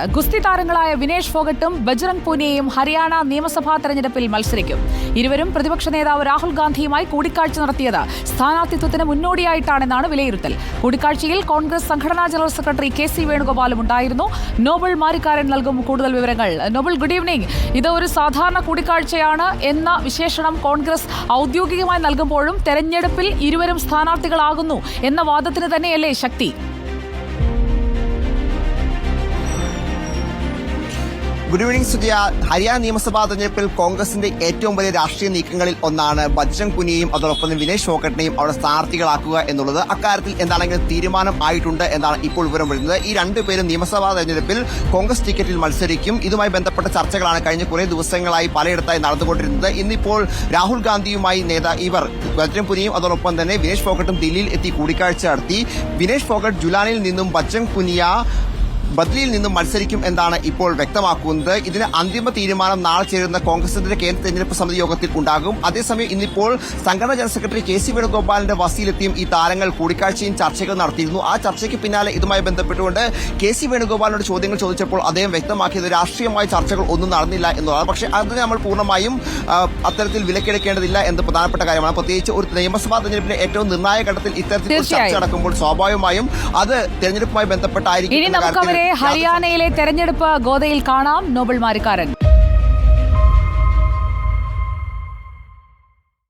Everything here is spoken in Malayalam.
ഗുസ്തി താരങ്ങളായ വിനേഷ് ഫോഗട്ടും ബജ്റംഗ് പൂനിയയും ഹരിയാന നിയമസഭാ തെരഞ്ഞെടുപ്പിൽ മത്സരിക്കും. ഇരുവരും പ്രതിപക്ഷ നേതാവ് രാഹുൽ ഗാന്ധിയുമായി കൂടിക്കാഴ്ച നടത്തിയത് സ്ഥാനാർത്ഥിത്വത്തിന് മുന്നോടിയായിട്ടാണെന്നാണ് വിലയിരുത്തൽ. കൂടിക്കാഴ്ചയിൽ കോൺഗ്രസ് സംഘടനാ ജനറൽ സെക്രട്ടറി KC വേണുഗോപാലും ഉണ്ടായിരുന്നു. നോബൽ മാരിക്കാരൻ നൽകും കൂടുതൽ വിവരങ്ങൾ. Nobel, good evening. ഇത് ഒരു സാധാരണ കൂടിക്കാഴ്ചയാണ് എന്ന വിശേഷണം കോൺഗ്രസ് ഔദ്യോഗികമായി നൽകുമ്പോഴും തെരഞ്ഞെടുപ്പിൽ ഇരുവരും സ്ഥാനാർത്ഥികളാകുന്നു എന്ന വാദത്തിന് തന്നെയല്ലേ ശക്തി? Good evening Sujaya. ഹരിയാന നിയമസഭാ തെരഞ്ഞെടുപ്പിൽ കോൺഗ്രസിന്റെ ഏറ്റവും വലിയ രാഷ്ട്രീയ നീക്കങ്ങളിൽ ഒന്നാണ് ബജ്റംഗ് പൂനിയയും അതോടൊപ്പം വിനേഷ് ഫോഗട്ടിനെയും അവിടെ സ്ഥാനാർത്ഥികളാക്കുക എന്നുള്ളത്. അക്കാര്യത്തിൽ എന്താണെങ്കിലും തീരുമാനം ആയിട്ടുണ്ട് എന്നാണ് ഇപ്പോൾ വിവരം വരുന്നത്. ഈ രണ്ടുപേരും നിയമസഭാ തെരഞ്ഞെടുപ്പിൽ കോൺഗ്രസ് ടിക്കറ്റിൽ മത്സരിക്കും. ഇതുമായി ബന്ധപ്പെട്ട ചർച്ചകളാണ് കഴിഞ്ഞ കുറേ ദിവസങ്ങളായി പലയിടത്തായി നടന്നുകൊണ്ടിരുന്നത്. ഇന്നിപ്പോൾ രാഹുൽ ഗാന്ധിയുമായി ഇവർ ബജ്റംഗ് പൂനിയയും അതോടൊപ്പം തന്നെ വിനേഷ് ഫോഗട്ടും ദില്ലിയിൽ എത്തി കൂടിക്കാഴ്ച നടത്തി. വിനേഷ് ഫോഗട്ട് ജുലാനിൽ നിന്നും ബജ്റംഗ് പൂനിയ ബദ്ലിയിൽ നിന്നും മത്സരിക്കും എന്നാണ് ഇപ്പോൾ വ്യക്തമാക്കുന്നത്. ഇതിന് അന്തിമ തീരുമാനം നാളെ ചേരുന്ന കോൺഗ്രസിന്റെ കേന്ദ്ര തെരഞ്ഞെടുപ്പ് സമിതി യോഗത്തിൽ ഉണ്ടാകും. അതേസമയം ഇന്നിപ്പോൾ സംഘടനാ ജനറൽ സെക്രട്ടറി KC വേണുഗോപാലിന്റെ വസതിയിലെത്തിയും ഈ താരങ്ങൾ കൂടിക്കാഴ്ചയും ചർച്ചകൾ നടത്തിയിരുന്നു. ആ ചർച്ചയ്ക്ക് പിന്നാലെ ഇതുമായി ബന്ധപ്പെട്ടുകൊണ്ട് KC വേണുഗോപാലിനോട് ചോദ്യങ്ങൾ ചോദിച്ചപ്പോൾ അദ്ദേഹം വ്യക്തമാക്കിയത് രാഷ്ട്രീയമായ ചർച്ചകൾ ഒന്നും നടന്നില്ല എന്നുള്ളതാണ്. പക്ഷേ അതിന് നമ്മൾ പൂർണ്ണമായും അത്തരത്തിൽ വിലക്കെടുക്കേണ്ടതില്ല എന്ന പ്രധാനപ്പെട്ട കാര്യമാണ്. പ്രത്യേകിച്ച് ഒരു നിയമസഭാ തെരഞ്ഞെടുപ്പിന്റെ ഏറ്റവും നിർണായക ഘട്ടത്തിൽ ഇത്തരത്തിൽ ചർച്ച നടക്കുമ്പോൾ സ്വാഭാവികമായും അത് തെരഞ്ഞെടുപ്പുമായി ബന്ധപ്പെട്ടായിരിക്കും. ഹരിയാനയിലെ തെരഞ്ഞെടുപ്പ് ഗോദയിൽ കാണാം. നോബൽ മാരിക്കാരൻ.